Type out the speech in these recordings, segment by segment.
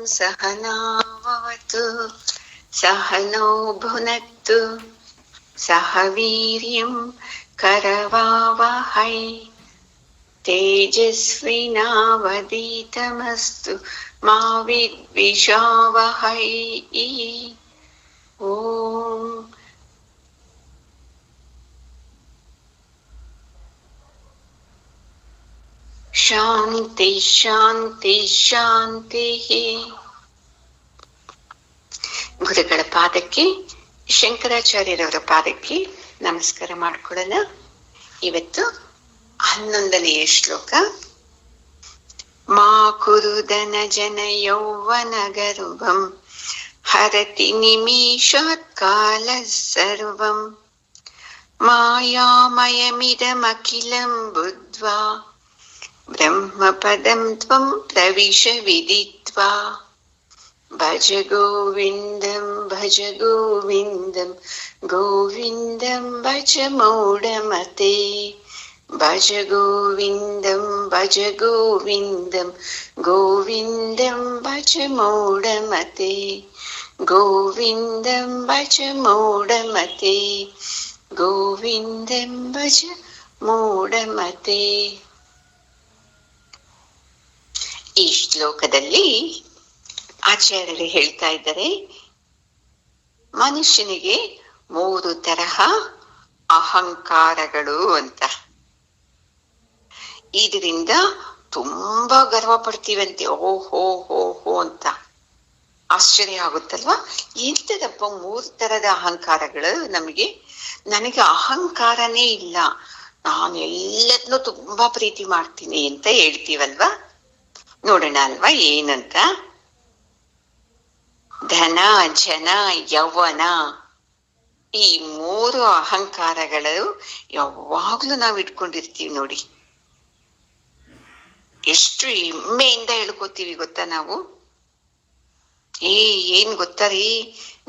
सहनावतु सहनौ भुनक्तु सह वीर्यं करवावहै तेजस्विनावधीतमस्तु मा विद्विषावहै। ओम ಶಾಂತಿ ಶಾಂತಿ ಶಾಂತಿ. ಗುರುಗಳ ಪಾದಕ್ಕೆ, ಶಂಕರಾಚಾರ್ಯರವರ ಪಾದಕ್ಕೆ ನಮಸ್ಕಾರ ಮಾಡ್ಕೊಳ್ಳೋಣ. ಇವತ್ತು 11ನೆಯ ಶ್ಲೋಕ. ಮಾ ಕುರುದನ ಜನ ಯೌವನ ಗರ್ವಂ ಹರತಿ ನಿಮಿಷಾತ್ ಕಾಲ ಸರ್ವಂ ಮಾಯಾಮಯಮಿದಮಖಿಲಂ ಬುದ್ಧ್ವಾ ಬ್ರಹ್ಮಪದಂ ತ್ವಂ ಪ್ರವಿಶ ವಿದಿತ್ವಾ ಭಜ ಗೋವಿಂದಂ ಗೋವಿಂದಂ ಭಜ ಮೂಢಮತೆ. ಭಜ ಗೋವಿಂದಂ ಗೋವಿಂದಂ ಭಜ ಮೂಢಮತೆ. ಗೋವಿಂದಂ ಭಜ ಮೂಢಮತೆ. ಗೋವಿಂದಂ ಭಜ ಮೂಢಮತೆ. ಈ ಶ್ಲೋಕದಲ್ಲಿ ಆಚಾರ್ಯರು ಹೇಳ್ತಾ ಇದ್ದಾರೆ, ಮನುಷ್ಯನಿಗೆ 3 ತರಹ ಅಹಂಕಾರಗಳು ಅಂತ. ಇದರಿಂದ ತುಂಬಾ ಗರ್ವ ಪಡ್ತೀವಂತೆ. ಓಹೋ ಹೋ ಹೋ ಅಂತ. ಆಶ್ಚರ್ಯ ಆಗುತ್ತಲ್ವಾ? ಎಂತದಪ್ಪ 3 ತರದ ಅಹಂಕಾರಗಳು ನಮಗೆ? ನನಗೆ ಅಹಂಕಾರನೇ ಇಲ್ಲ, ನಾನು ಎಲ್ಲದನ್ನೂ ತುಂಬಾ ಪ್ರೀತಿ ಮಾಡ್ತೀನಿ ಅಂತ ಹೇಳ್ತೀವಲ್ವಾ? ನೋಡೋಣ ಅಲ್ವಾ ಏನಂತ. ಧನ, ಜನ, ಯೌವನ, ಈ 3 ಅಹಂಕಾರಗಳು ಯಾವಾಗ್ಲೂ ನಾವು ಇಟ್ಕೊಂಡಿರ್ತೀವಿ ನೋಡಿ. ಎಷ್ಟು ಹೆಮ್ಮೆಯಿಂದ ಹೇಳ್ಕೊತೀವಿ ಗೊತ್ತಾ ನಾವು? ಏನ್ ಗೊತ್ತಾ ರೀ,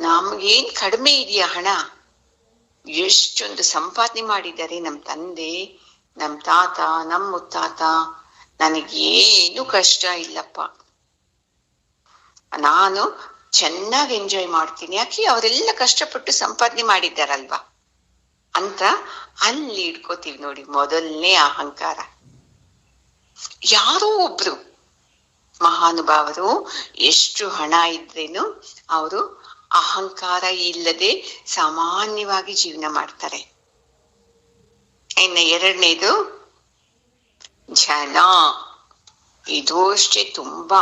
ನಮ್ಗೇನ್ ಕಡಿಮೆ ಇದೆಯಾ ಹಣ? ಎಷ್ಟೊಂದು ಸಂಪಾದನೆ ಮಾಡಿದ್ದಾರೆ ನಮ್ ತಂದೆ, ನಮ್ ತಾತ, ನಮ್ ಮುತ್ತಾತ. ನನಗೇನು ಕಷ್ಟ ಇಲ್ಲಪ್ಪ, ನಾನು ಚೆನ್ನಾಗಿ ಎಂಜಾಯ್ ಮಾಡ್ತೀನಿ. ಯಾಕೆ? ಅವರೆಲ್ಲ ಕಷ್ಟಪಟ್ಟು ಸಂಪಾದನೆ ಮಾಡಿದ್ದಾರಲ್ವಾ ಅಂತ ಅಲ್ಲಿ ಇಟ್ಕೋತೀವಿ ನೋಡಿ. ಮೊದಲನೇ ಅಹಂಕಾರ. ಯಾರೋ ಒಬ್ರು ಮಹಾನುಭಾವರು ಎಷ್ಟು ಹಣ ಇದ್ರೇನು ಅವರು ಅಹಂಕಾರ ಇಲ್ಲದೆ ಸಾಮಾನ್ಯವಾಗಿ ಜೀವನ ಮಾಡ್ತಾರೆ. ಇನ್ನು 2ನೇದು ಜನ. ಇದು ಅಷ್ಟೇ ತುಂಬಾ.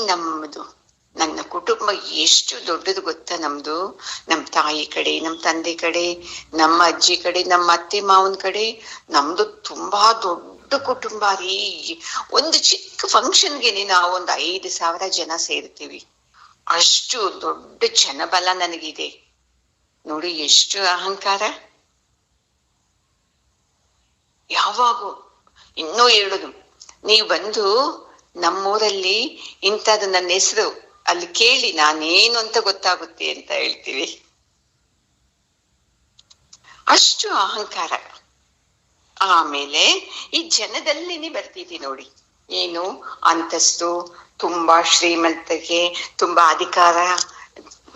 ನಮ್ಮದು, ನನ್ನ ಕುಟುಂಬ ಎಷ್ಟು ದೊಡ್ಡದು ಗೊತ್ತಾ ನಮ್ದು? ನಮ್ ತಾಯಿ ಕಡೆ, ನಮ್ ತಂದೆ ಕಡೆ, ನಮ್ಮ ಅಜ್ಜಿ ಕಡೆ, ನಮ್ಮ ಅತ್ತೆ ಮಾವನ ಕಡೆ ನಮ್ದು ತುಂಬಾ ದೊಡ್ಡ ಕುಟುಂಬ ರೀ. ಒಂದು ಚಿಕ್ಕ ಫಂಕ್ಷನ್ಗೆನೆ ನಾವು ಒಂದು 5,000 ಜನ ಸೇರ್ತೀವಿ. ಅಷ್ಟು ದೊಡ್ಡ ಜನಬಲ ನನಗಿದೆ ನೋಡಿ. ಎಷ್ಟು ಅಹಂಕಾರ! ಯಾವಾಗೂ ಇನ್ನೂ ಹೇಳುದು, ನೀವು ಬಂದು ನಮ್ಮೂರಲ್ಲಿ ಇಂಥದ್ದು ನನ್ನ ಹೆಸರು ಅಲ್ಲಿ ಕೇಳಿ ನಾನೇನು ಅಂತ ಗೊತ್ತಾಗುತ್ತೆ ಅಂತ ಹೇಳ್ತೀವಿ. ಅಷ್ಟು ಅಹಂಕಾರ. ಆಮೇಲೆ ಈ ಜನದಲ್ಲಿನೇ ಬರ್ತಿದೆ ನೋಡಿ. ಏನು? ಅಂತಸ್ತು, ತುಂಬಾ ಶ್ರೀಮಂತಿಕೆ, ತುಂಬಾ ಅಧಿಕಾರ,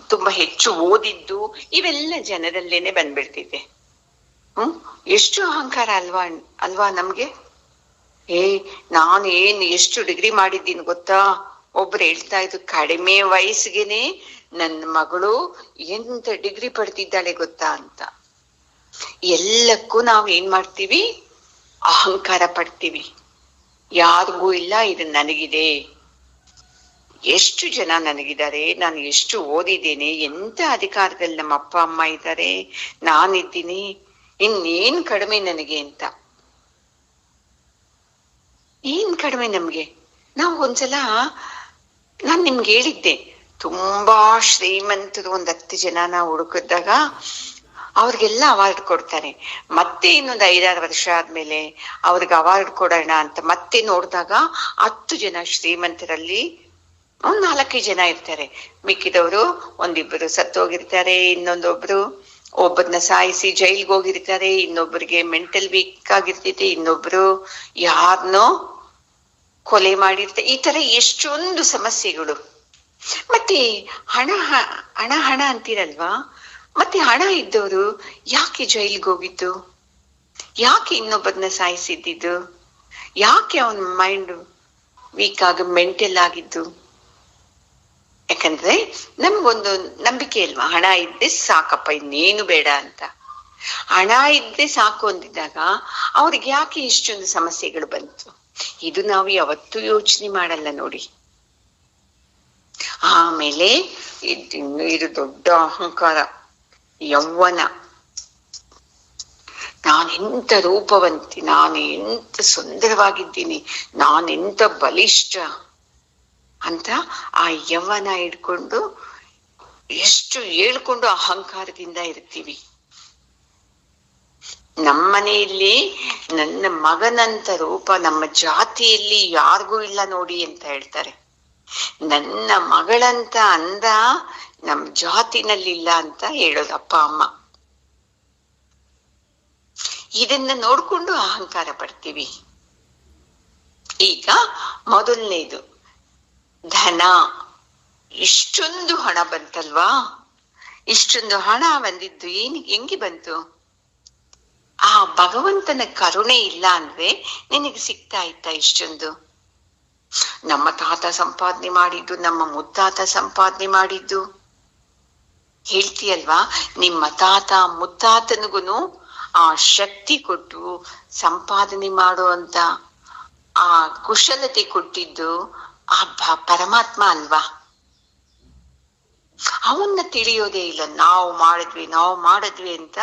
ತುಂಬಾ ಹೆಚ್ಚು ಓದಿದ್ದು, ಇವೆಲ್ಲ ಜನದಲ್ಲೇನೆ ಬಂದ್ಬಿಡ್ತಿದೆ. ಎಷ್ಟು ಅಹಂಕಾರ ಅಲ್ವಾ ನಮ್ಗೆ? ನಾನು ಎಷ್ಟು ಡಿಗ್ರಿ ಮಾಡಿದ್ದೀನಿ ಗೊತ್ತಾ? ಒಬ್ರು ಹೇಳ್ತಾ ಇದ್ರು, ಕಡಿಮೆ ವಯಸ್ಸಿಗೆನೆ ನನ್ನ ಮಗಳು ಎಂತ ಡಿಗ್ರಿ ಪಡ್ತಿದ್ದಾಳೆ ಗೊತ್ತಾ ಅಂತ. ಎಲ್ಲಕ್ಕೂ ನಾವು ಏನ್ ಮಾಡ್ತೀವಿ? ಅಹಂಕಾರ ಪಡ್ತೀವಿ. ಯಾರಿಗೂ ಇಲ್ಲ ಇದು ನನಗಿದೆ, ಎಷ್ಟು ಜನ ನನಗಿದ್ದಾರೆ, ನಾನು ಎಷ್ಟು ಓದಿದ್ದೇನೆ, ಎಂತ ಅಧಿಕಾರದಲ್ಲಿ ನಮ್ಮ ಅಪ್ಪ ಅಮ್ಮ ಇದ್ದಾರೆ, ನಾನಿದ್ದೀನಿ, ಇನ್ನೇನ್ ಕಡಿಮೆ ನನಗೆ ಅಂತ. ಏನ್ ಕಡಿಮೆ ನಮ್ಗೆ? ನಾವು ಒಂದ್ಸಲ ನಾನ್ ನಿಮ್ಗೆ ಹೇಳಿದ್ದೆ, ತುಂಬಾ ಶ್ರೀಮಂತರು 10 ಜನ ನಾವು ಹುಡುಕಿದಾಗ ಅವ್ರಿಗೆಲ್ಲ ಅವಾರ್ಡ್ ಕೊಡ್ತಾರೆ. ಮತ್ತೆ ಇನ್ನೊಂದು 5-6 ವರ್ಷ ಆದ್ಮೇಲೆ ಅವ್ರಿಗೆ ಅವಾರ್ಡ್ ಕೊಡೋಣ ಅಂತ ಮತ್ತೆ ನೋಡಿದಾಗ 10 ಜನ ಶ್ರೀಮಂತರಲ್ಲಿ 4 ಜನ ಇರ್ತಾರೆ. ಮಿಕ್ಕಿದವರು 1-2 ಸತ್ತೋಗಿರ್ತಾರೆ, ಒಬ್ಬರನ್ನ ಸಾಯಿಸಿ ಜೈಲ್ಗೆ ಹೋಗಿರ್ತಾರೆ, ಇನ್ನೊಬ್ಬರಿಗೆ ಮೆಂಟಲ್ ವೀಕ್ ಆಗಿರ್ತೈತೆ, ಇನ್ನೊಬ್ರು ಯಾರನ್ನೋ ಕೊಲೆ ಮಾಡಿರ್ತಾರೆ. ಈ ತರ ಎಷ್ಟೊಂದು ಸಮಸ್ಯೆಗಳು. ಮತ್ತೆ ಹಣ ಹಣ ಹಣ ಅಂತೀರಲ್ವಾ, ಮತ್ತೆ ಹಣ ಇದ್ದವರು ಯಾಕೆ ಜೈಲಿಗೆ ಹೋಗಿದ್ದು, ಯಾಕೆ ಇನ್ನೊಬ್ಬರನ್ನ ಸಾಯಿಸಿದ್ದು, ಯಾಕೆ ಅವನ ಮೈಂಡ್ ವೀಕ್ ಆಗಿ ಮೆಂಟಲ್ ಆಗಿದ್ದು? ಯಾಕಂದ್ರೆ ನಮ್ಗೊಂದು ನಂಬಿಕೆ ಅಲ್ವಾ, ಹಣ ಇದ್ದೆ ಸಾಕಪ್ಪ ಇನ್ನೇನು ಬೇಡ ಅಂತ. ಹಣ ಇದ್ದೆ ಸಾಕು ಅಂದಿದ್ದಾಗ ಅವ್ರಿಗೆ ಯಾಕೆ ಇಷ್ಟೊಂದು ಸಮಸ್ಯೆಗಳು ಬಂತು? ಇದು ನಾವು ಯಾವತ್ತೂ ಯೋಚನೆ ಮಾಡಲ್ಲ ನೋಡಿ. ಆಮೇಲೆ ಇದು ದೊಡ್ಡ ಅಹಂಕಾರ, ಯೌವನ. ನಾನೆಂತ ರೂಪವಂತಿ, ನಾನು ಎಂತ ಸುಂದರವಾಗಿದ್ದೀನಿ, ನಾನೆಂತ ಬಲಿಷ್ಠ ಅಂತ ಆ ಯೌವನ ಹಿಡ್ಕೊಂಡು ಎಷ್ಟು ಹೇಳ್ಕೊಂಡು ಅಹಂಕಾರದಿಂದ ಇರ್ತೀವಿ. ನಮ್ಮನೆಯಲ್ಲಿ ನನ್ನ ಮಗನಂತ ರೂಪ ನಮ್ಮ ಜಾತಿಯಲ್ಲಿ ಯಾರಿಗೂ ಇಲ್ಲ ನೋಡಿ ಅಂತ ಹೇಳ್ತಾರೆ. ನನ್ನ ಮಗಳಂತ ಅಂದ ನಮ್ಮ ಜಾತಿನಲ್ಲಿಲ್ಲ ಅಂತ ಹೇಳೋದು ಅಪ್ಪ ಅಮ್ಮ. ಇದನ್ನ ನೋಡ್ಕೊಂಡು ಅಹಂಕಾರ ಪಡ್ತೀವಿ. ಈಗ ಮೊದಲನೇದು ಧನ. ಇಷ್ಟೊಂದು ಹಣ ಬಂತಲ್ವಾ, ಇಷ್ಟೊಂದು ಹಣ ಬಂದಿದ್ದು ಹೆಂಗೆ ಬಂತು? ಆ ಭಗವಂತನ ಕರುಣೆ ಇಲ್ಲ ಅಂದ್ರೆ ನಿನಗೆ ಸಿಗ್ತಾ ಇತ್ತ ಇಷ್ಟೊಂದು? ನಮ್ಮ ತಾತ ಸಂಪಾದನೆ ಮಾಡಿದ್ದು, ನಮ್ಮ ಮುತ್ತಾತ ಸಂಪಾದನೆ ಮಾಡಿದ್ದು. ಹೇಳ್ತೀಯಲ್ವಾ, ನಿಮ್ಮ ತಾತ ಮುತ್ತಾತನಿಗೂ ಆ ಶಕ್ತಿ ಕೊಟ್ಟು ಸಂಪಾದನೆ ಮಾಡುವಂತ ಆ ಕುಶಲತೆ ಕೊಟ್ಟಿದ್ದು ಆ ಪರಮಾತ್ಮ ಅಲ್ವಾ? ಅವನ್ನ ತಿಳಿಯೋದೇ ಇಲ್ಲ. ನಾವು ಮಾಡಿದ್ವಿ ಅಂತ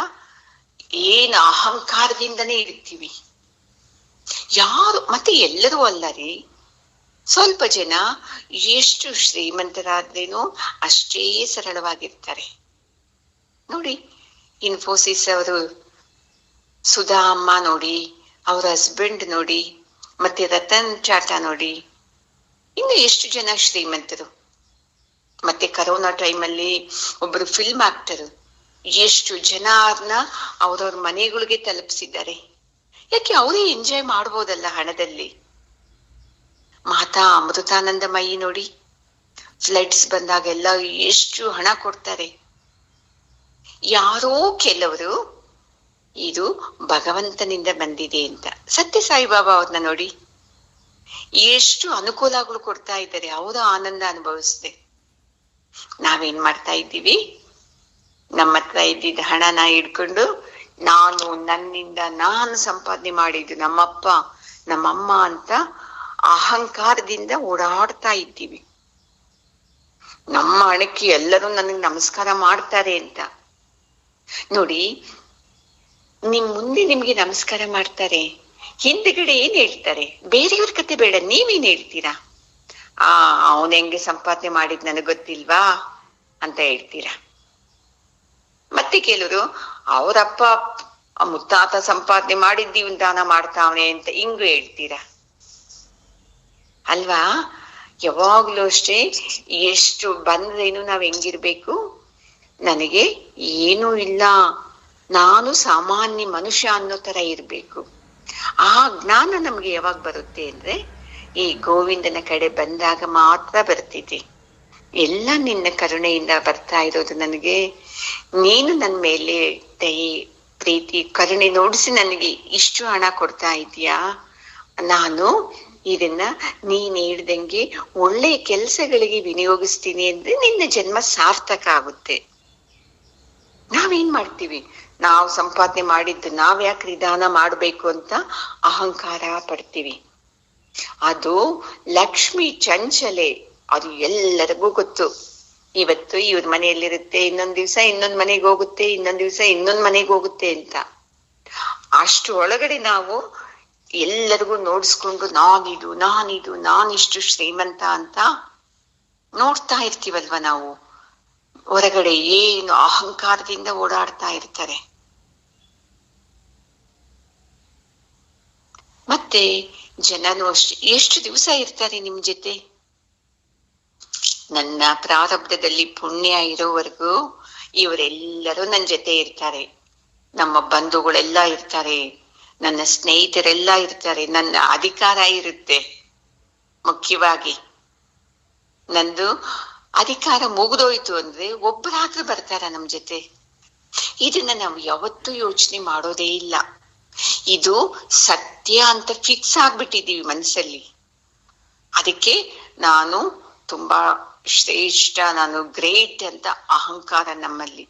ಏನು ಅಹಂಕಾರದಿಂದನೇ ಇರ್ತೀವಿ. ಯಾರು ಮತ್ತೆ ಎಲ್ಲರೂ ಅಲ್ಲ ರೀ, ಸ್ವಲ್ಪ ಜನ ಎಷ್ಟು ಶ್ರೀಮಂತರಾದ್ರೇನು ಅಷ್ಟೇ ಸರಳವಾಗಿರ್ತಾರೆ ನೋಡಿ. ಇನ್ಫೋಸಿಸ್ ಅವರು ಸುಧಾ ಅಮ್ಮ ನೋಡಿ, ಅವ್ರ ಹಸ್ಬೆಂಡ್ ನೋಡಿ, ಮತ್ತೆ ರತನ್ ಟಾಟಾ ನೋಡಿ, ಇನ್ನು ಎಷ್ಟು ಜನ ಶ್ರೀಮಂತರು. ಮತ್ತೆ ಕರೋನಾ ಟೈಮಲ್ಲಿ ಒಬ್ಬರು ಫಿಲ್ಮ್ ಆಕ್ಟರ್ ಎಷ್ಟು ಜನರನ್ನ ಅವ್ರವ್ರ ಮನೆಗಳಿಗೆ ತಲುಪಿಸಿದ್ದಾರೆ. ಯಾಕೆ ಅವರೇ ಎಂಜಾಯ್ ಮಾಡ್ಬೋದಲ್ಲ ಹಣದಲ್ಲಿ. ಮಾತಾ ಅಮೃತಾನಂದಮಯಿ ನೋಡಿ, ಫ್ಲಡ್ಸ್ ಬಂದಾಗೆಲ್ಲ ಎಷ್ಟು ಹಣ ಕೊಡ್ತಾರೆ. ಯಾರೋ ಕೆಲವರು ಇದು ಭಗವಂತನಿಂದ ಬಂದಿದೆ ಅಂತ. ಸತ್ಯ ಸಾಯಿಬಾಬಾ ಅವ್ರನ್ನ ನೋಡಿ, ಎಷ್ಟು ಅನುಕೂಲಗಳು ಕೊಡ್ತಾ ಇದ್ದಾರೆ, ಅವರ ಆನಂದ ಅನುಭವಿಸ್ದೆ. ನಾವೇನ್ ಮಾಡ್ತಾ ಇದ್ದೀವಿ? ನಮ್ಮ ಹತ್ರ ಇದ್ದಿದ್ದ ಹಣನ ಹಿಡ್ಕೊಂಡು ನನ್ನಿಂದ ನಾನು ಸಂಪಾದನೆ ಮಾಡಿದ್ದು, ನಮ್ಮಪ್ಪ ನಮ್ಮಮ್ಮ ಅಂತ ಅಹಂಕಾರದಿಂದ ಓಡಾಡ್ತಾ ಇದ್ದೀವಿ. ನಮ್ಮ ಹಣಕ್ಕೆ ಎಲ್ಲರೂ ನನಗೆ ನಮಸ್ಕಾರ ಮಾಡ್ತಾರೆ ಅಂತ ನೋಡಿ. ಮುಂದೆ ನಿಮ್ಗೆ ನಮಸ್ಕಾರ ಮಾಡ್ತಾರೆ, ಹಿಂದ್ಗಡೆ ಏನ್ ಹೇಳ್ತಾರೆ? ಬೇರೆಯವ್ರ ಕತೆ ಬೇಡ, ನೀವೇನ್ ಹೇಳ್ತೀರಾ? ಅವನ್ ಹೆಂಗೆ ಸಂಪಾದನೆ ಮಾಡಿದ್ ನನಗ್ ಗೊತ್ತಿಲ್ವಾ ಅಂತ ಹೇಳ್ತೀರಾ. ಮತ್ತೆ ಕೆಲವರು ಅವರಪ್ಪ ಮುತ್ತಾತ ಸಂಪಾದನೆ ಮಾಡಿದ್ದೀವಿ ದಾನ ಮಾಡ್ತಾವನೆ ಅಂತ ಹಿಂಗೂ ಹೇಳ್ತೀರಾ ಅಲ್ವಾ? ಯಾವಾಗ್ಲೂ ಅಷ್ಟೇ, ಎಷ್ಟು ಬಂದ್ರೇನು ನಾವ್ ಹೆಂಗಿರ್ಬೇಕು? ನನಗೆ ಏನೂ ಇಲ್ಲ, ನಾನು ಸಾಮಾನ್ಯ ಮನುಷ್ಯ ಅನ್ನೋ ತರ ಇರ್ಬೇಕು. ಆ ಜ್ಞಾನ ನಮ್ಗೆ ಯಾವಾಗ ಬರುತ್ತೆ ಅಂದ್ರೆ ಈ ಗೋವಿಂದನ ಕಡೆ ಬಂದಾಗ ಮಾತ್ರ ಬರ್ತಿದೆ. ಎಲ್ಲ ನಿನ್ನ ಕರುಣೆಯಿಂದ ಬರ್ತಾ ಇರೋದು ನನಗೆ. ನೀನು ನನ್ನ ಮೇಲೆ ದಯೆ, ಪ್ರೀತಿ, ಕರುಣೆ ನೋಡಿಸಿ ನನಗೆ ಇಷ್ಟು ಹಣ ಕೊಡ್ತಾ ಇದೀಯಾ. ನಾನು ಇದನ್ನ ನೀನ್ ಹೇಳ್ದಂಗೆ ಒಳ್ಳೆಯ ಕೆಲ್ಸಗಳಿಗೆ ವಿನಿಯೋಗಿಸ್ತೀನಿ ಅಂದ್ರೆ ನಿನ್ನ ಜನ್ಮ ಸಾರ್ಥಕ ಆಗುತ್ತೆ. ನಾವೇನ್ ಮಾಡ್ತೀವಿ? ನಾವು ಸಂಪಾದನೆ ಮಾಡಿದ್ದು ನಾವ್ ಯಾಕೆ ನಿಧಾನ ಮಾಡ್ಬೇಕು ಅಂತ ಅಹಂಕಾರ ಪಡ್ತೀವಿ. ಅದು ಲಕ್ಷ್ಮಿ ಚಂಚಲೆ, ಅದು ಎಲ್ಲರಿಗೂ ಗೊತ್ತು. ಇವತ್ತು ಇವ್ರ ಮನೆಯಲ್ಲಿರುತ್ತೆ, ಇನ್ನೊಂದ್ ದಿವ್ಸ ಇನ್ನೊಂದ್ ಮನೆಗೆ ಹೋಗುತ್ತೆ, ಇನ್ನೊಂದ್ ದಿವ್ಸ ಇನ್ನೊಂದ್ ಮನೆಗೆ ಹೋಗುತ್ತೆ ಅಂತ. ಅಷ್ಟು ಒಳಗಡೆ ನಾವು ಎಲ್ಲರಿಗೂ ನೋಡಿಸ್ಕೊಂಡು ನಾನಿಷ್ಟು ಶ್ರೀಮಂತ ಅಂತ ನೋಡ್ತಾ ಇರ್ತೀವಲ್ವ ನಾವು. ಹೊರಗಡೆ ಏನು ಅಹಂಕಾರದಿಂದ ಓಡಾಡ್ತಾ ಇರ್ತಾರೆ. ಮತ್ತೆ ಜನನು ಅಷ್ಟೇ, ಎಷ್ಟು ದಿವಸ ಇರ್ತಾರೆ ನಿಮ್ ಜೊತೆ? ನನ್ನ ಪ್ರಾರಬ್ಧದಲ್ಲಿ ಪುಣ್ಯ ಇರೋವರೆಗೂ ಇವರೆಲ್ಲರೂ ನನ್ನ ಜೊತೆ ಇರ್ತಾರೆ. ನಮ್ಮ ಬಂಧುಗಳೆಲ್ಲ ಇರ್ತಾರೆ, ನನ್ನ ಸ್ನೇಹಿತರೆಲ್ಲ ಇರ್ತಾರೆ, ನನ್ನ ಅಧಿಕಾರ ಇರುತ್ತೆ. ಮುಖ್ಯವಾಗಿ ನಂದು ಅಧಿಕಾರ ಮುಗಿದೋಯ್ತು ಅಂದ್ರೆ ಒಬ್ಬರಾದ್ರೂ ಬರ್ತಾರ ನಮ್ ಜೊತೆ? ಇದನ್ನ ನಾವು ಯಾವತ್ತೂ ಯೋಚನೆ ಮಾಡೋದೇ ಇಲ್ಲ. ಇದು ಸತ್ಯ ಅಂತ ಫಿಕ್ಸ್ ಆಗ್ಬಿಟ್ಟಿದೀವಿ ಮನಸ್ಸಲ್ಲಿ. ಅದಕ್ಕೆ ನಾನು ತುಂಬಾ ಶ್ರೇಷ್ಠ, ನಾನು ಗ್ರೇಟ್ ಅಂತ ಅಹಂಕಾರ ನಮ್ಮಲ್ಲಿ.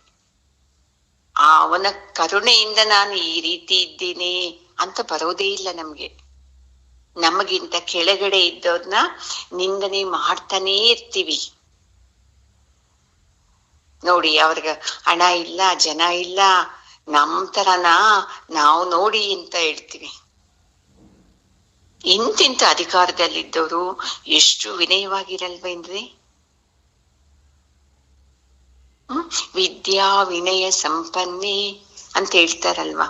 ಅವನ ಕರುಣೆಯಿಂದ ನಾನು ಈ ರೀತಿ ಇದ್ದೇನೆ ಅಂತ ಬರೋದೇ ಇಲ್ಲ ನಮ್ಗೆ. ನಮಗಿಂತ ಕೆಳಗಡೆ ಇದ್ದವ್ರನ್ನ ನಿಂದನೆ ಮಾಡ್ತಾನೇ ಇರ್ತೀವಿ. ನೋಡಿ, ಅವ್ರಿಗೆ ಹಣ ಇಲ್ಲ, ಜನ ಇಲ್ಲ, ನಮ್ ತರನಾ ನಾವು ನೋಡಿ ಅಂತ ಹೇಳ್ತೀವಿ. ಇಂತಿಂತ ಅಧಿಕಾರದಲ್ಲಿದ್ದವರು ಎಷ್ಟು ವಿನಯವಾಗಿರಲ್ವೇನ್ರಿ? ವಿದ್ಯಾ ವಿನಯ ಸಂಪನ್ನೆ ಅಂತ ಹೇಳ್ತಾರಲ್ವಾ.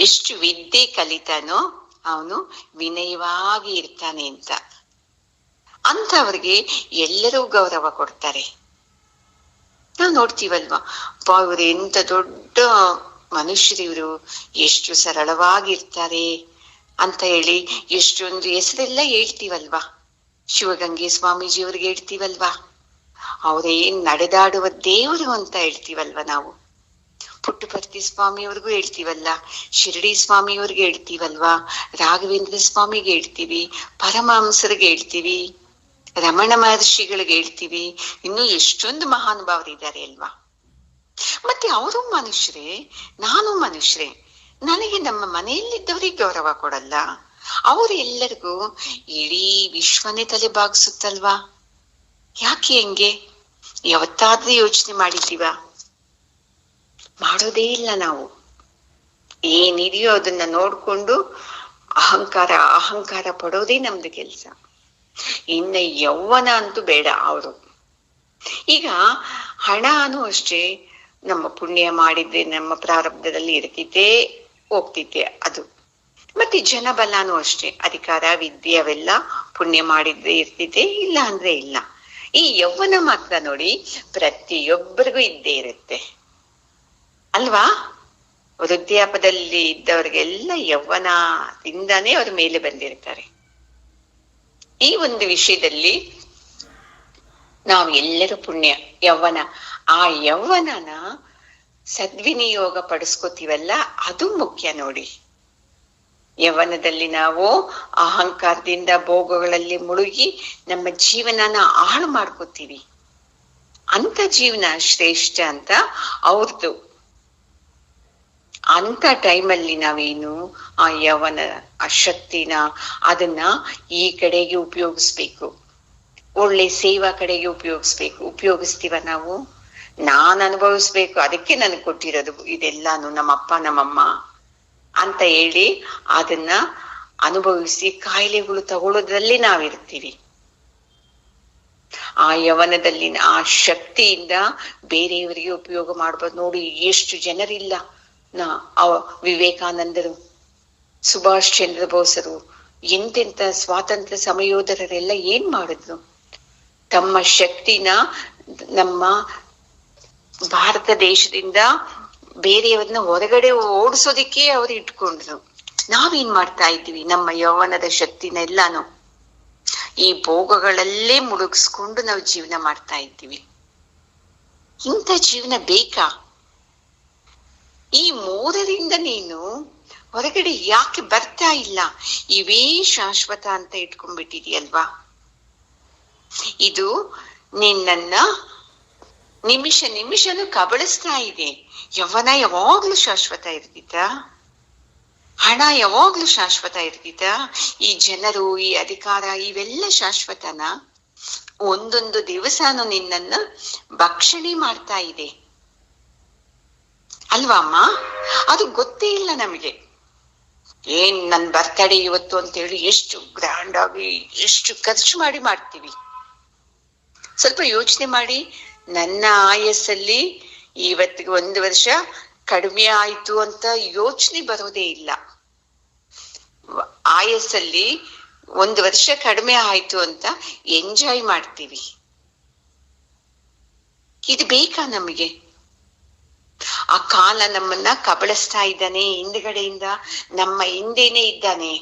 ಎಷ್ಟು ವಿದ್ಯೆ ಕಲಿತಾನೋ ಅವನು ವಿನಯವಾಗಿ ಇರ್ತಾನೆ ಅಂತ ಅವ್ರಿಗೆ ಎಲ್ಲರೂ ಗೌರವ ಕೊಡ್ತಾರೆ. ನಾವು ನೋಡ್ತೀವಲ್ವಾ, ಇವ್ರು ಎಂತ ದೊಡ್ಡ ಮನುಷ್ಯರು, ಇವರು ಎಷ್ಟು ಸರಳವಾಗಿರ್ತಾರೆ ಅಂತ ಹೇಳಿ ಎಷ್ಟೊಂದು ಹೆಸರೆಲ್ಲ ಹೇಳ್ತೀವಲ್ವಾ. ಶಿವಗಂಗೆ ಸ್ವಾಮೀಜಿಯವ್ರಿಗೆ ಹೇಳ್ತೀವಲ್ವಾ, ಅವ್ರೇನ್ ನಡೆದಾಡುವ ದೇವರು ಅಂತ ಹೇಳ್ತೀವಲ್ವ ನಾವು. ಪುಟ್ಟಪರ್ತಿ ಸ್ವಾಮಿಯವ್ರಿಗೂ ಹೇಳ್ತೀವಲ್ಲ, ಶಿರಡಿ ಸ್ವಾಮಿಯವ್ರಿಗೆ ಹೇಳ್ತೀವಲ್ವಾ, ರಾಘವೇಂದ್ರ ಸ್ವಾಮಿಗೆ ಹೇಳ್ತೀವಿ, ಪರಮಹಂಸರಿಗೆ ಹೇಳ್ತೀವಿ, ರಮಣ ಮಹರ್ಷಿಗಳಿಗೆ ಹೇಳ್ತೀವಿ, ಇನ್ನು ಎಷ್ಟೊಂದು ಮಹಾನುಭಾವರಿದ್ದಾರೆ ಅಲ್ವಾ. ಮತ್ತೆ ಅವರು ಮನುಷ್ಯರೇ, ನಾನು ಮನುಷ್ಯರೇ. ನನಗೆ ನಮ್ಮ ಮನೆಯಲ್ಲಿದ್ದವರಿಗೆ ಗೌರವ ಕೊಡಲ್ಲ, ಅವರು ಎಲ್ಲರಿಗೂ ಇಡೀ ವಿಶ್ವನೇ ತಲೆ ಬಾಗಿಸುತ್ತಲ್ವಾ? ಯಾಕೆ ಹೆಂಗೆ? ಯಾವತ್ತಾದ್ರೂ ಯೋಚನೆ ಮಾಡಿದ್ದೀವ? ಮಾಡೋದೇ ಇಲ್ಲ ನಾವು. ಏನಿದೆಯೋ ಅದನ್ನ ನೋಡ್ಕೊಂಡು ಅಹಂಕಾರ ಪಡೋದೇ ನಮ್ದು ಕೆಲ್ಸ. ಇನ್ನ ಯೌವನ ಅಂತೂ ಬೇಡ ಅವರು. ಈಗ ಹಣನೂ ಅಷ್ಟೇ, ನಮ್ಮ ಪುಣ್ಯ ಮಾಡಿದ್ರೆ ನಮ್ಮ ಪ್ರಾರಬ್ಧದಲ್ಲಿ ಇರ್ತಿದ್ದೆ ಹೋಗ್ತಿದ್ದೆ ಅದು. ಮತ್ತೆ ಜನಬಲನೂ ಅಷ್ಟೇ, ಅಧಿಕಾರ ವಿದ್ಯೆ ಅವೆಲ್ಲ ಪುಣ್ಯ ಮಾಡಿದ್ರೆ ಇರ್ತಿದ್ದೆ, ಇಲ್ಲ ಅಂದ್ರೆ ಇಲ್ಲ. ಈ ಯೌವನ ಮಾತ್ರ ನೋಡಿ ಪ್ರತಿಯೊಬ್ಬರಿಗೂ ಇದ್ದೇ ಇರುತ್ತೆ ಅಲ್ವಾ. ವೃದ್ಧಾಪದಲ್ಲಿ ಇದ್ದವ್ರಿಗೆಲ್ಲ ಯೌವನದಿಂದಾನೇ ಅವ್ರ ಮೇಲೆ ಬಂದಿರ್ತಾರೆ. ಈ ಒಂದು ವಿಷಯದಲ್ಲಿ ನಾವು ಎಲ್ಲರೂ ಪುಣ್ಯ ಯೌವನ, ಆ ಯೌವನನ ಸದ್ವಿನಿಯೋಗ ಪಡಿಸ್ಕೋತೀವಲ್ಲ, ಅದು ಮುಖ್ಯ ನೋಡಿ. ಯೌವನದಲ್ಲಿ ನಾವು ಅಹಂಕಾರದಿಂದ ಭೋಗಗಳಲ್ಲಿ ಮುಳುಗಿ ನಮ್ಮ ಜೀವನನ ಹಾಳು ಮಾಡ್ಕೋತೀವಿ. ಅಂತ ಜೀವನ ಶ್ರೇಷ್ಠ ಅಂತ ಅವ್ರದ್ದು. ಅಂತ ಟೈಮಲ್ಲಿ ನಾವೇನು ಆ ಯೌವನ ಆ ಶಕ್ತಿನ ಅದನ್ನ ಈ ಕಡೆಗೆ ಉಪಯೋಗಿಸ್ಬೇಕು, ಒಳ್ಳೆ ಸೇವಾ ಕಡೆಗೆ ಉಪಯೋಗಿಸ್ತೀವ ನಾವು. ನಾನ್ ಅನುಭವಿಸ್ಬೇಕು, ಅದಕ್ಕೆ ನನಗೆ ಕೊಟ್ಟಿರೋದು ಇದೆಲ್ಲಾನು ನಮ್ಮಪ್ಪ ನಮ್ಮಮ್ಮ ಅಂತ ಹೇಳಿ ಅದನ್ನ ಅನುಭವಿಸಿ ಕಾಯಿಲೆಗಳು ತಗೊಳ್ಳೋದ್ರಲ್ಲಿ ನಾವಿರ್ತೀವಿ. ಆ ಯೌವನದಲ್ಲಿ ಆ ಶಕ್ತಿಯಿಂದ ಬೇರೆಯವರಿಗೆ ಉಪಯೋಗ ಮಾಡ್ಬೋದು. ನೋಡಿ, ಎಷ್ಟು ಜನರಿಲ್ಲ. ವಿವೇಕಾನಂದರು, ಸುಭಾಷ್ ಚಂದ್ರ ಬೋಸರು, ಎಂತೆಂತ ಸ್ವಾತಂತ್ರ್ಯ ಸಮಯೋಧರರೆಲ್ಲ ಏನ್ ಮಾಡಿದ್ರು? ತಮ್ಮ ಶಕ್ತಿನ ನಮ್ಮ ಭಾರತ ದೇಶದಿಂದ ಬೇರೆಯವ್ರನ್ನ ಹೊರಗಡೆ ಓಡಿಸೋದಿಕ್ಕೆ ಅವ್ರು ಇಟ್ಕೊಂಡ್ರು. ನಾವೇನ್ ಮಾಡ್ತಾ ಇದ್ದೀವಿ? ನಮ್ಮ ಯೌವನದ ಶಕ್ತಿನ ಎಲ್ಲಾನು ಈ ಭೋಗಗಳಲ್ಲೇ ಮುಳುಗಿಸ್ಕೊಂಡು ನಾವು ಜೀವನ ಮಾಡ್ತಾ ಇದ್ದೀವಿ. ಇಂಥ ಜೀವನ ಬೇಕಾ? ಈ ಮೂರರಿಂದ ನೀನು ಹೊರಗಡೆ ಯಾಕೆ ಬರ್ತಾ ಇಲ್ಲ? ಇವೇ ಶಾಶ್ವತ ಅಂತ ಇಟ್ಕೊಂಡ್ಬಿಟ್ಟಿದೀಯಲ್ವಾ? ಇದು ನಿನ್ನನ್ನ ನಿಮಿಷನೂ ಕಬಳಿಸ್ತಾ ಇದೆ. ಯೌವನ ಯಾವಾಗ್ಲೂ ಶಾಶ್ವತ ಇರ್ತಿತ್ತ? ಹಣ ಯಾವಾಗ್ಲೂ ಶಾಶ್ವತ ಇರ್ತಿತ್ತ? ಈ ಜನರು, ಈ ಅಧಿಕಾರ ಇವೆಲ್ಲ ಶಾಶ್ವತನ? ಒಂದೊಂದು ದಿವಸನು ನಿನ್ನನ್ನ ಭಕ್ಷಣೆ ಮಾಡ್ತಾ ಇದೆ ಅಲ್ವಾ ಅಮ್ಮ? ಅದು ಗೊತ್ತೇ ಇಲ್ಲ ನಮಗೆ. ನನ್ ಬರ್ತಡೇ ಇವತ್ತು ಅಂತ ಹೇಳಿ ಎಷ್ಟು ಗ್ರ್ಯಾಂಡ್ ಆಗಿ ಎಷ್ಟು ಖರ್ಚು ಮಾಡ್ತೀವಿ. ಸ್ವಲ್ಪ ಯೋಚನೆ ಮಾಡಿ. ನನ್ನ ಆಯಸ್ಸಲ್ಲಿ ಇವತ್ತಿಗೆ 1 ವರ್ಷ ಕಡಿಮೆ ಆಯ್ತು ಅಂತ ಯೋಚನೆ ಬರೋದೇ ಇಲ್ಲ. ಆಯಸ್ಸಲ್ಲಿ 1 ವರ್ಷ ಕಡಿಮೆ ಆಯ್ತು ಅಂತ ಎಂಜಾಯ್ ಮಾಡ್ತೀವಿ. ಇದು ಬೇಕಾ ನಮಗೆ? ಆ ಕಾಲ ನಮ್ಮನ್ನ ಕಬಳಿಸ್ತಾ ಇದ್ದಾನೆ, ಹಿಂದ್ಗಡೆಯಿಂದ ನಮ್ಮ ಹಿಂದೆನೆ ಇದ್ದಾನೆ.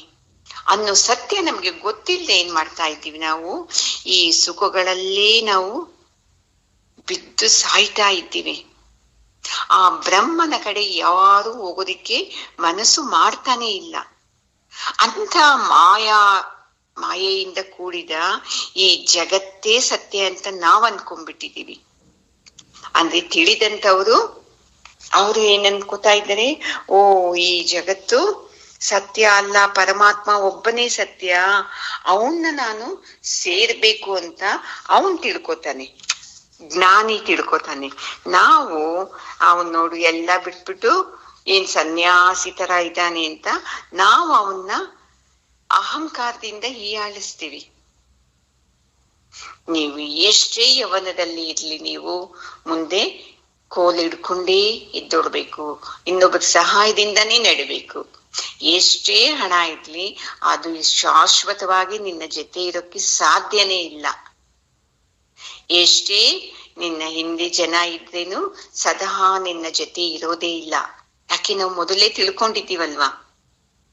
ಅನ್ನೋ ಸತ್ಯ ನಮ್ಗೆ ಗೊತ್ತಿಲ್ಲದೆ ಏನ್ ಮಾಡ್ತಾ ಇದ್ದೀವಿ ನಾವು, ಈ ಸುಖಗಳಲ್ಲೇ ನಾವು ಬಿದ್ದು ಸಾಯ್ತಾ ಇದ್ದೀವಿ. ಆ ಬ್ರಹ್ಮನ ಕಡೆ ಯಾರು ಹೋಗೋದಿಕ್ಕೆ ಮನಸ್ಸು ಮಾಡ್ತಾನೆ ಇಲ್ಲ. ಅಂತ ಮಾಯೆಯಿಂದ ಕೂಡಿದ ಈ ಜಗತ್ತೇ ಸತ್ಯ ಅಂತ ನಾವ್ ಅನ್ಕೊಂಡ್ಬಿಟ್ಟಿದೀವಿ. ಅಂದ್ರೆ ತಿಳಿದಂತವ್ರು ಅವರು ಏನ್ ಅನ್ಕೋತಾ ಇದ್ದಾರೆ, ಓ ಈ ಜಗತ್ತು ಸತ್ಯ ಅಲ್ಲ, ಪರಮಾತ್ಮ ಒಬ್ಬನೇ ಸತ್ಯ, ಅವನ್ನ ನಾನು ಸೇರ್ಬೇಕು ಅಂತ ಅವನ್ ತಿಳ್ಕೊತಾನೆ, ಜ್ಞಾನಿ ತಿಳ್ಕೊತಾನೆ. ನಾವು ಅವನ್ ನೋಡು ಎಲ್ಲ ಬಿಟ್ಬಿಟ್ಟು ಏನ್ ಸನ್ಯಾಸಿ ತರ ಇದ್ದಾನೆ ಅಂತ ನಾವು ಅವನ್ನ ಅಹಂಕಾರದಿಂದ ಹೀಯಾಳಿಸ್ತೀವಿ. ನೀವು ಎಷ್ಟೇ ಯವನದಲ್ಲಿ ಇರ್ಲಿ, ನೀವು ಮುಂದೆ ಕೋಲಿಡ್ಕೊಂಡೇ ಇದ್ದೋಡ್ಬೇಕು, ಇನ್ನೊಬ್ಬರ ಸಹಾಯದಿಂದನೇ ನಡಿಬೇಕು. ಎಷ್ಟೇ ಹಣ ಇರ್ಲಿ, ಅದು ಶಾಶ್ವತವಾಗಿ ನಿನ್ನ ಜೊತೆ ಇರೋಕ್ಕೆ ಸಾಧ್ಯನೇ ಇಲ್ಲ. ಎಷ್ಟೇ ನಿನ್ನ ಹಿಂದೆ ಜನ ಇದ್ರೇನು ಸದಾ ನಿನ್ನ ಜೊತೆ ಇರೋದೇ ಇಲ್ಲ. ಯಾಕೆ ನಾವು ಮೊದಲೇ ತಿಳ್ಕೊಂಡಿದ್ದೀವಲ್ವಾ,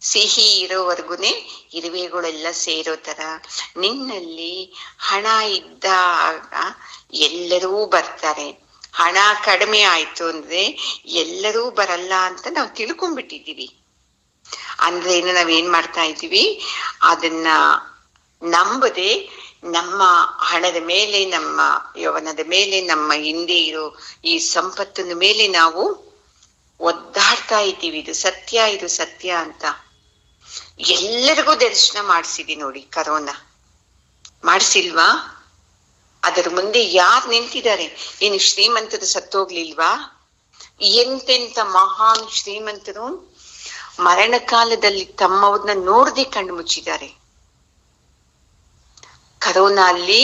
ಸಿಹಿ ಇರೋವರೆಗುನೆ ಇರುವೆಗಳೆಲ್ಲ ಸೇರೋ ತರ ನಿನ್ನಲ್ಲಿ ಹಣ ಇದ್ದಾಗ ಎಲ್ಲರೂ ಬರ್ತಾರೆ, ಹಣ ಕಡಿಮೆ ಆಯ್ತು ಅಂದ್ರೆ ಎಲ್ಲರೂ ಬರಲ್ಲ ಅಂತ ನಾವು ತಿಳ್ಕೊಂಡ್ಬಿಟ್ಟಿದ್ದೀವಿ. ಅಂದ್ರೆ ಏನು, ನಾವೇನ್ ಮಾಡ್ತಾ ಇದ್ದೀವಿ, ಅದನ್ನ ನಂಬದೆ ನಮ್ಮ ಹಣದ ಮೇಲೆ, ನಮ್ಮ ಯೌವನದ ಮೇಲೆ, ನಮ್ಮ ಹಿಂದೆ ಇರೋ ಈ ಸಂಪತ್ತಿನ ಮೇಲೆ ನಾವು ಒದ್ದಾಡ್ತಾ ಇದ್ದೀವಿ. ಇದು ಸತ್ಯ, ಇದು ಸತ್ಯ ಅಂತ. ಎಲ್ಲರಿಗೂ ದರ್ಶನ ಮಾಡಿಸಿದಿ ನೋಡಿ ಕರೋನಾ, ಮಾಡಿಸಿಲ್ವಾ? ಅದರ ಮುಂದೆ ಯಾರು ನಿಂತಿದ್ದಾರೆ? ಏನು ಶ್ರೀಮಂತರು ಸತ್ತೋಗ್ಲಿಲ್ವಾ? ಎಂತೆಂತ ಮಹಾನ್ ಶ್ರೀಮಂತರು ಮರಣ ಕಾಲದಲ್ಲಿ ತಮ್ಮವ್ರನ್ನ ನೋಡದೆ ಕಣ್ಣು ಮುಚ್ಚಿದ್ದಾರೆ. ಕರೋನಾ ಅಲ್ಲಿ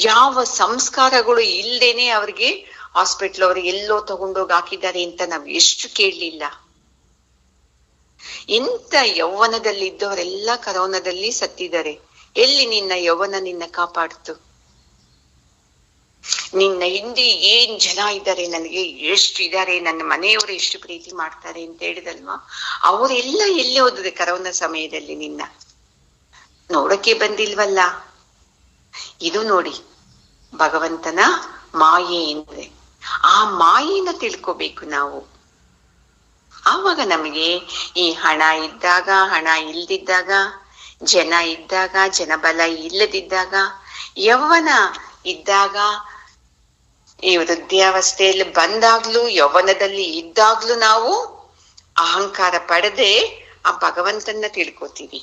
ಯಾವ ಸಂಸ್ಕಾರಗಳು ಇಲ್ದೇನೆ ಅವ್ರಿಗೆ ಹಾಸ್ಪಿಟ್ಲ್ ಅವ್ರಿಗೆ ಎಲ್ಲೋ ತಗೊಂಡೋಗಿ ಹಾಕಿದ್ದಾರೆ ಅಂತ ನಾವು ಎಷ್ಟು ಕೇಳಲಿಲ್ಲ. ಇಂಥ ಯೌವನದಲ್ಲಿ ಇದ್ದವರೆಲ್ಲ ಕರೋನಾದಲ್ಲಿ ಸತ್ತಿದ್ದಾರೆ. ಎಲ್ಲಿ ನಿನ್ನ ಯೌವನ ನಿನ್ನ ಕಾಪಾಡ್ತು? ನಿನ್ನ ಹಿಂದೆ ಏನ್ ಜನ ಇದ್ದಾರೆ, ನನಗೆ ಎಷ್ಟು ಇದ್ದಾರೆ, ನನ್ನ ಮನೆಯವರು ಎಷ್ಟು ಪ್ರೀತಿ ಮಾಡ್ತಾರೆ ಅಂತ ಹೇಳಿದಲ್ವಾ, ಅವರೆಲ್ಲ ಎಲ್ಲಿ ಹೋದ್ರೆ ಕರೋನಾ ಸಮಯದಲ್ಲಿ ನಿನ್ನ ನೋಡಕ್ಕೆ ಬಂದಿಲ್ವಲ್ಲ. ಇದು ನೋಡಿ ಭಗವಂತನ ಮಾಯೆ ಅಂದ್ರೆ. ಆ ಮಾಯೆನ ತಿಳ್ಕೋಬೇಕು ನಾವು. ಆವಾಗ ನಮಗೆ ಈ ಹಣ ಇದ್ದಾಗ, ಹಣ ಇಲ್ದಿದ್ದಾಗ, ಜನ ಇದ್ದಾಗ, ಜನಬಲ ಇಲ್ಲದಿದ್ದಾಗ, ಯೌವನ ಇದ್ದಾಗ, ಈ ವೃದ್ಧಾವಸ್ಥೆಯಲ್ಲಿ ಬಂದಾಗ್ಲೂ, ಯೌವನದಲ್ಲಿ ಇದ್ದಾಗ್ಲೂ ನಾವು ಅಹಂಕಾರ ಪಡೆದೆ ಆ ಭಗವಂತನ ತಿಳ್ಕೊತೀವಿ.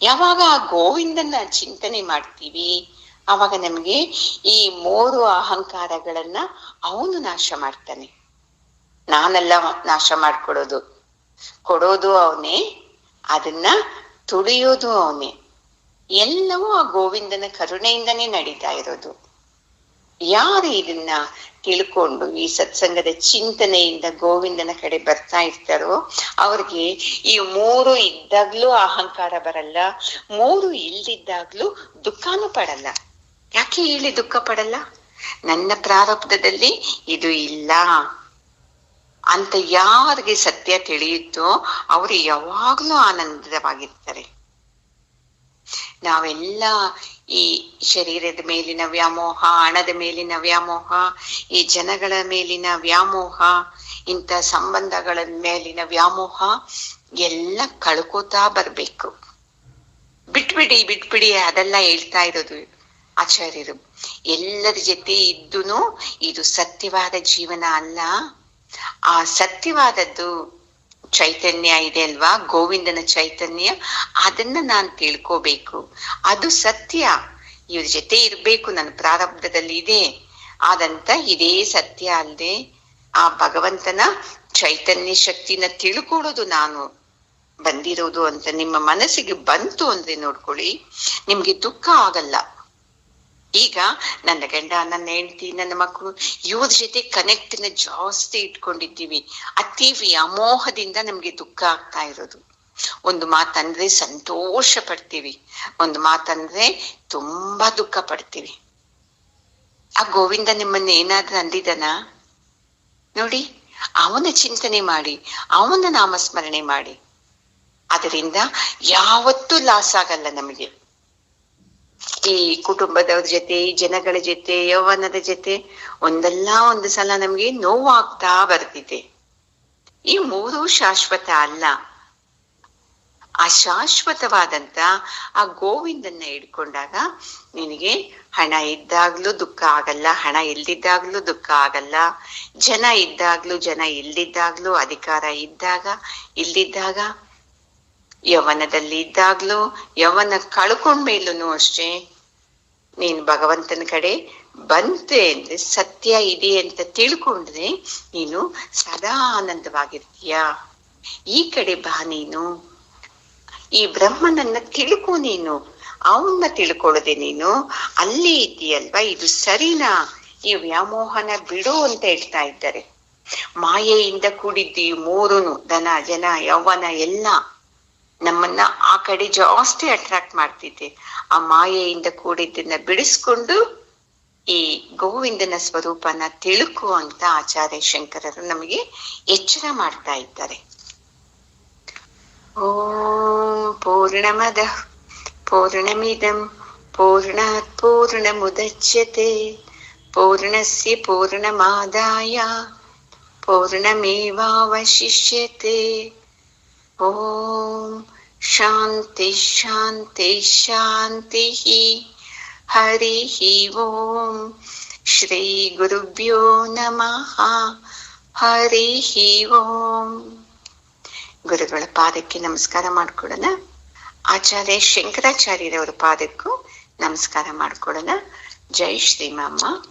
ಯಾವಾಗ ಆ ಗೋವಿಂದನ ಚಿಂತನೆ ಮಾಡ್ತೀವಿ, ಆವಾಗ ನಮ್ಗೆ ಈ 3 ಅಹಂಕಾರಗಳನ್ನ ಅವನು ನಾಶ ಮಾಡ್ತಾನೆ. ನಾನೆಲ್ಲ ನಾಶ ಮಾಡ್ಕೊಡೋದು, ಕೊಡೋದು ಅವನೇ, ಅದನ್ನ ತುಳಿಯೋದು ಅವನೇ. ಎಲ್ಲವೂ ಆ ಗೋವಿಂದನ ಕರುಣೆಯಿಂದನೇ ನಡೀತಾ ಇರೋದು. ಯಾರು ಇದನ್ನ ತಿಳ್ಕೊಂಡು ಈ ಸತ್ಸಂಗದ ಚಿಂತನೆಯಿಂದ ಗೋವಿಂದನ ಕಡೆ ಬರ್ತಾ ಇರ್ತಾರೋ ಅವ್ರಿಗೆ ಈ 3 ಇದ್ದಾಗ್ಲೂ ಅಹಂಕಾರ ಬರಲ್ಲ, 3 ಇಲ್ದಿದ್ದಾಗ್ಲೂ ದುಃಖನೂ ಪಡಲ್ಲ. ಯಾಕೆ ಹೇಳಿ ದುಃಖ ಪಡಲ್ಲ? ನನ್ನ ಪ್ರಾರಬ್ಧದಲ್ಲಿ ಇದು ಇಲ್ಲ ಅಂತ ಯಾರಿಗೆ ಸತ್ಯ ತಿಳಿಯುತ್ತೋ ಅವರು ಯಾವಾಗ್ಲೂ ಆನಂದವಾಗಿರ್ತಾರೆ. ನಾವೆಲ್ಲ ಈ ಶರೀರದ ಮೇಲಿನ ವ್ಯಾಮೋಹ, ಹಣದ ಮೇಲಿನ ವ್ಯಾಮೋಹ, ಈ ಜನಗಳ ಮೇಲಿನ ವ್ಯಾಮೋಹ, ಇಂಥ ಸಂಬಂಧಗಳ ಮೇಲಿನ ವ್ಯಾಮೋಹ ಎಲ್ಲ ಕಳ್ಕೋತಾ ಬರ್ಬೇಕು. ಬಿಟ್ಬಿಡಿ ಬಿಟ್ಬಿಡಿ ಅದೆಲ್ಲ ಹೇಳ್ತಾ ಇರೋದು ಆಚಾರ್ಯರು. ಎಲ್ಲರ ಜೊತೆ ಇದ್ದೂನು ಇದು ಸತ್ಯವಾದ ಜೀವನ ಅಲ್ಲ. ಆ ಸತ್ಯವಾದದ್ದು ಚೈತನ್ಯ ಇದೆ ಅಲ್ವಾ, ಗೋವಿಂದನ ಚೈತನ್ಯ, ಅದನ್ನ ನಾನು ತಿಳ್ಕೋಬೇಕು. ಅದು ಸತ್ಯ. ಇವ್ರ ಜೊತೆ ಇರ್ಬೇಕು, ನನ್ನ ಪ್ರಾರಬ್ಧದಲ್ಲಿ ಇದೆ ಆದಂತ ಇದೇ ಸತ್ಯ ಅಲ್ಲದೆ ಆ ಭಗವಂತನ ಚೈತನ್ಯ ಶಕ್ತಿನ ತಿಳ್ಕೊಳ್ಳೋದು ನಾನು ಬಂದಿರೋದು ಅಂತ ನಿಮ್ಮ ಮನಸ್ಸಿಗೆ ಬಂತು ಅಂದ್ರೆ ನೋಡ್ಕೊಳ್ಳಿ, ನಿಮ್ಗೆ ದುಃಖ ಆಗಲ್ಲ. ಈಗ ನನ್ನ ಗಂಡ, ನನ್ನ ಹೆಂಡತಿ, ನನ್ನ ಮಕ್ಕಳು, ಇವ್ರ ಜೊತೆ ಕನೆಕ್ಟ್ ನ ಜಾಸ್ತಿ ಇಟ್ಕೊಂಡಿದ್ದೀವಿ. ಅತಿ ವ್ಯಾಮೋಹದಿಂದ ನಮ್ಗೆ ದುಃಖ ಆಗ್ತಾ ಇರೋದು. ಒಂದು ಮಾತಂದ್ರೆ ಸಂತೋಷ ಪಡ್ತೀವಿ, ಒಂದು ಮಾತಂದ್ರೆ ತುಂಬಾ ದುಃಖ ಪಡ್ತೀವಿ. ಆ ಗೋವಿಂದ ನಿಮ್ಮನ್ನ ಏನಾದ್ರೂ ಅಂದಿದನ ನೋಡಿ? ಅವನ ಚಿಂತನೆ ಮಾಡಿ, ಅವನ ನಾಮಸ್ಮರಣೆ ಮಾಡಿ. ಅದರಿಂದ ಯಾವತ್ತೂ ಲಾಸ್ ಆಗಲ್ಲ ನಮಗೆ. ಈ ಕುಟುಂಬದವ್ರ ಜೊತೆ, ಈ ಜನಗಳ ಜೊತೆ, ಯೌವನದ ಜೊತೆ ಒಂದಲ್ಲ ಒಂದು ಸಲ ನಮ್ಗೆ ನೋವಾಗ್ತಾ ಬರ್ತಿದೆ. ಈ ಮೂರೂ ಶಾಶ್ವತ ಅಲ್ಲ. ಆ ಶಾಶ್ವತವಾದಂತ ಆ ಗೋವಿಂದನ್ನ ಹಿಡ್ಕೊಂಡಾಗ ನಿನಗೆ ಹಣ ಇದ್ದಾಗ್ಲೂ ದುಃಖ ಆಗಲ್ಲ, ಹಣ ಇಲ್ದಿದ್ದಾಗ್ಲೂ ದುಃಖ ಆಗಲ್ಲ, ಜನ ಇದ್ದಾಗ್ಲೂ ಜನ ಇಲ್ದಿದ್ದಾಗ್ಲೂ, ಅಧಿಕಾರ ಇದ್ದಾಗ ಇಲ್ದಿದ್ದಾಗ, ಯೌವನದಲ್ಲಿ ಇದ್ದಾಗ್ಲೂ ಯೌವನ ಕಳ್ಕೊಂಡ್ಮೇಲೂ ಅಷ್ಟೇ ನೀನು ಭಗವಂತನ ಕಡೆ ಬಂತೆ ಅಂದ್ರೆ, ಸತ್ಯ ಇದೆ ಅಂತ ತಿಳ್ಕೊಂಡ್ರೆ ನೀನು ಸದಾ ಆನಂದವಾಗಿರ್ತೀಯ. ಈ ಕಡೆ ಬಾ, ನೀನು ಈ ಬ್ರಹ್ಮನನ್ನ ತಿಳ್ಕೊ, ನೀನು ಅವನ್ನ ತಿಳ್ಕೊಳ್ಳದೆ ನೀನು ಅಲ್ಲಿ ಇದೆಯಲ್ವಾ, ಇದು ಸರಿನಾ? ಈ ವ್ಯಾಮೋಹನ ಬಿಡು ಅಂತ ಹೇಳ್ತಾ ಇದ್ದಾರೆ. ಮಾಯೆಯಿಂದ ಕೂಡಿದ್ದು ಈ ಮೂರುನು, ಧನ ಜನ ಯೌವನ ಎಲ್ಲ ನಮ್ಮನ್ನ ಆ ಕಡೆ ಜಾಸ್ತಿ ಅಟ್ರಾಕ್ಟ್ ಮಾಡ್ತಿದ್ದೆ. ಆ ಮಾಯೆಯಿಂದ ಕೂಡಿದ್ದನ್ನ ಬಿಡಿಸ್ಕೊಂಡು ಈ ಗೋವಿಂದನ ಸ್ವರೂಪನ ತಿಳ್ಕೊ ಅಂತ ಆಚಾರ್ಯ ಶಂಕರರು ನಮಗೆ ಎಚ್ಚರ ಮಾಡ್ತಾ ಇದ್ದಾರೆ. ಓಂ ಪೂರ್ಣಮದ ಪೂರ್ಣಮಿದಂ ಪೂರ್ಣಾತ್ ಪೂರ್ಣಮುದಚ್ಯತೆ ಪೂರ್ಣಸ್ಯ ಪೂರ್ಣಮಾದಾಯ ಪೂರ್ಣಮೇವಾವಶಿಷ್ಯತೆ. ಓಂ ಶಾಂತಿ ಶಾಂತಿ ಶಾಂತಿ. ಹರಿ ಓಂ ಶ್ರೀ ಗುರುಭ್ಯೋ ನಮಃ. ಹರಿ ಓಂ. ಗುರುಗಳ ಪಾದಕ್ಕೆ ನಮಸ್ಕಾರ ಮಾಡ್ಕೊಳ್ಳೋಣ. ಆಚಾರ್ಯ ಶಂಕರಾಚಾರ್ಯರವರ ಪಾದಕ್ಕೂ ನಮಸ್ಕಾರ ಮಾಡ್ಕೊಳ್ಳೋಣ. ಜೈ ಶ್ರೀಮಮ್ಮ.